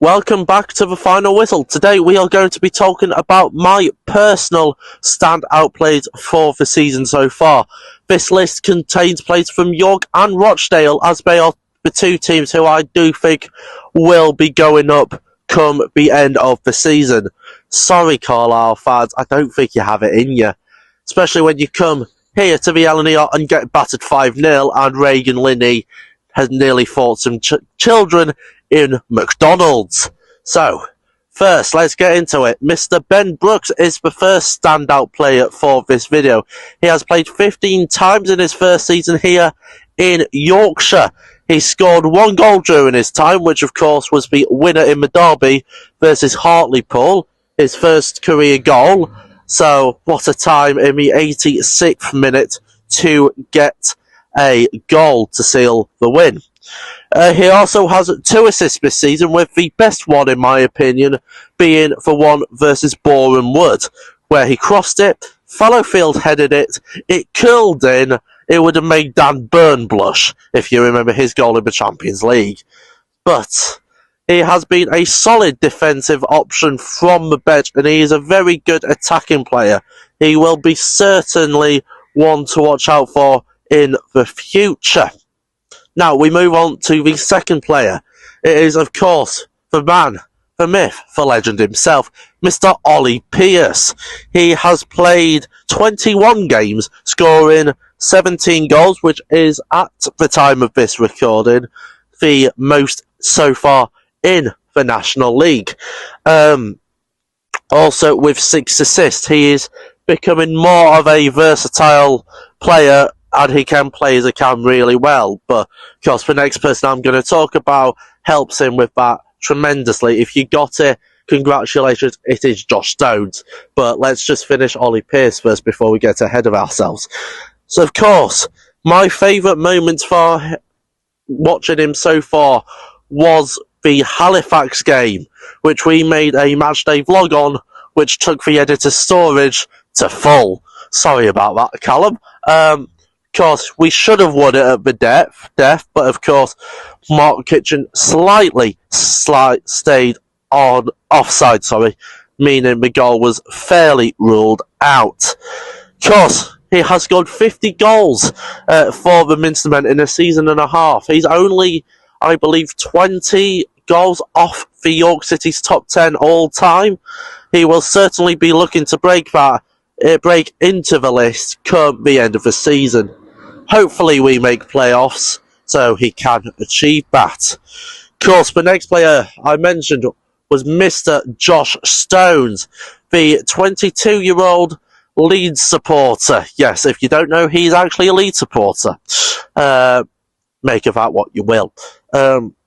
Welcome back to the final whistle. Today we are going to be talking about my personal standout plays for the season so far. This list contains plays from York and Rochdale, as they are the two teams who I do think will be going up come the end of the season. Sorry, Carlisle fans, I don't think you have it in you. Especially when you come here to the LNER and get battered 5-0 and Regan Linney has nearly fought some children in McDonald's. So, first, let's get into it. Mr. Ben Brooks is the first standout player for this video. He has played 15 times in his first season here in Yorkshire. He scored 1 goal during his time, which of course was the winner in the derby versus Hartlepool, his first career goal. So, what a time in the 86th minute to get a goal to seal the win. He also has 2 assists this season, with the best one, in my opinion, being for one versus Boreham Wood, where he crossed it, Fallowfield headed it, it curled in, it would have made Dan Burn blush, if you remember his goal in the Champions League. But he has been a solid defensive option from the bench, and he is a very good attacking player. He will be certainly one to watch out for in the future. Now, we move on to the second player. It is, of course, the man, the myth, the legend himself, Mr. Ollie Pearce. He has played 21 games, scoring 17 goals, which is, at the time of this recording, the most so far in the National League. Also, with 6 assists, he is becoming more of a versatile player, and he can play as a cam really well. But, of course, the next person I'm going to talk about helps him with that tremendously. If you got it, congratulations, it is Josh Stones. But let's just finish Ollie Pearce first before we get ahead of ourselves. So, of course, my favourite moment for watching him so far was the Halifax game, which we made a matchday vlog on, which took the editor's storage to full. Sorry about that, Callum. Of course, we should have won it at the death, but of course, Mark Kitchen slightly stayed on offside, meaning the goal was fairly ruled out. Of course, he has scored 50 goals for the Minstermen in a season and a half. He's only, I believe, 20 goals off the York City's top 10 all time. He will certainly be looking to break into the list come the end of the season. Hopefully we make playoffs, so he can achieve that. Of course, the next player I mentioned was Mr. Josh Stones, the 22-year-old Leeds supporter. Yes, if you don't know, he's actually a Leeds supporter. Make of that what you will.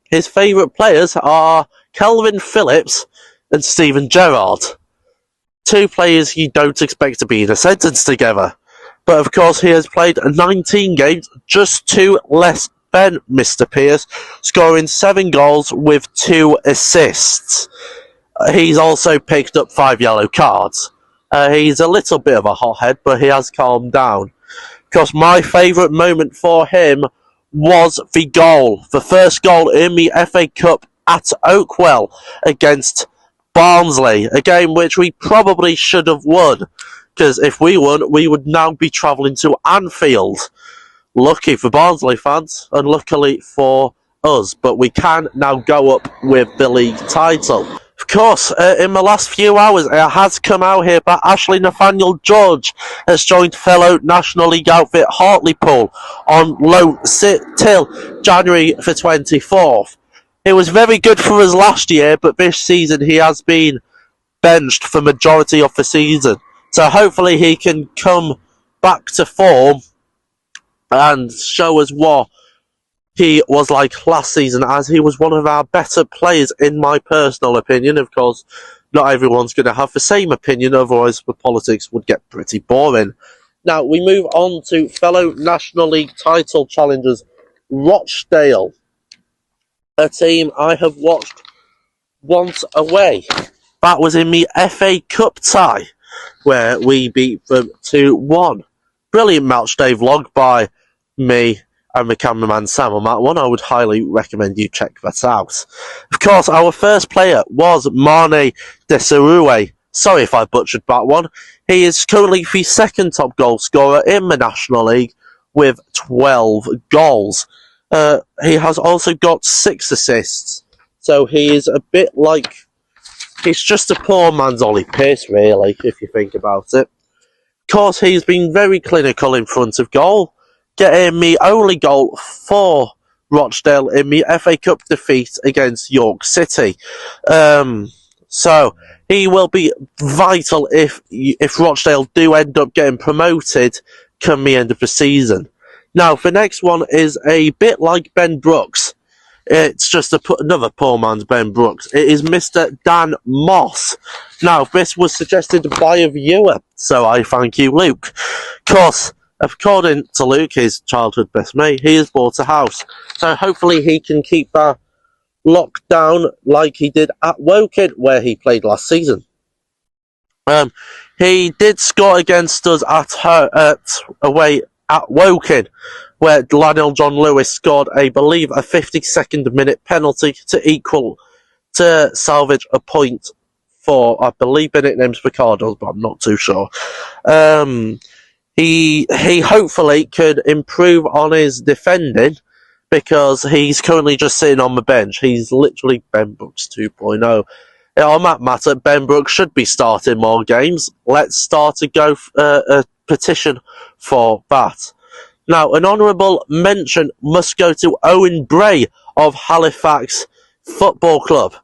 His favourite players are Kelvin Phillips and Steven Gerrard. 2 players you don't expect to be in a sentence together. But of course, he has played 19 games, just 2 less than Mr. Pearce, scoring 7 goals with 2 assists. He's also picked up 5 yellow cards. He's a little bit of a hothead, but he has calmed down. Of course, my favourite moment for him was the goal. The first goal in the FA Cup at Oakwell against Barnsley, a game which we probably should have won, because if we won, we would now be travelling to Anfield. Lucky for Barnsley fans, and luckily for us, but we can now go up with the league title. Of course, in the last few hours, it has come out here that Ashley Nathaniel George has joined fellow National League outfit Hartlepool on loan till January the 24th. It was very good for us last year, but this season he has been benched for majority of the season. So hopefully he can come back to form and show us what he was like last season, as he was one of our better players in my personal opinion. Of course, not everyone's going to have the same opinion, otherwise the politics would get pretty boring. Now, we move on to fellow National League title challengers, Rochdale, a team I have watched once away. That was in the FA Cup tie, where we beat them 2-1. Brilliant matchday vlog by me and the cameraman Sam on that one. I would highly recommend you check that out. Of course, our first player was Mane Desirue. Sorry if I butchered that one. He is currently the second top goal scorer in the National League with 12 goals. He has also got 6 assists, so he is a bit like... He's just a poor man's Ollie Pearce, really, if you think about it. Of course, he's been very clinical in front of goal, getting the only goal for Rochdale in the FA Cup defeat against York City. So he will be vital if Rochdale do end up getting promoted come the end of the season. Now, the next one is a bit like Ben Brooks. It's just another poor man's Ben Brooks. It is Mr. Dan Moss. Now, this was suggested by a viewer, so I thank you, Luke. Of course, according to Luke, his childhood best mate, he has bought a house. So hopefully he can keep that locked down like he did at Woking, where he played last season. He did score against us away at Woking, where Lionel John Lewis scored, I believe, a 52nd minute penalty to salvage a point for, I believe, Bennett names Ricardo, but I'm not too sure. He hopefully could improve on his defending, because he's currently just sitting on the bench. He's literally Ben Brooks 2.0. On that matter, Ben Brooks should be starting more games. Let's start a petition for that. Now, an honourable mention must go to Owen Bray of Halifax Football Club.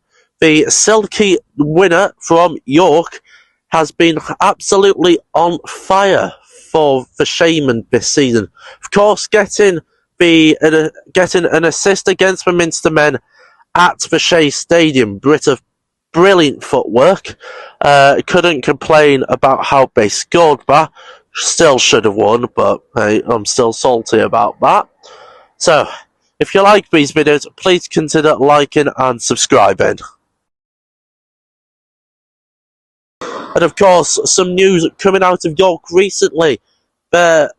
The silky winner from York has been absolutely on fire for the Shaman this season. Of course, getting an assist against the Minster men at the Shea Stadium. Bit of brilliant footwork. Couldn't complain about how they scored that. Still should have won, but hey, I'm still salty about that. So, if you like these videos, please consider liking and subscribing. And of course, some news coming out of York recently. The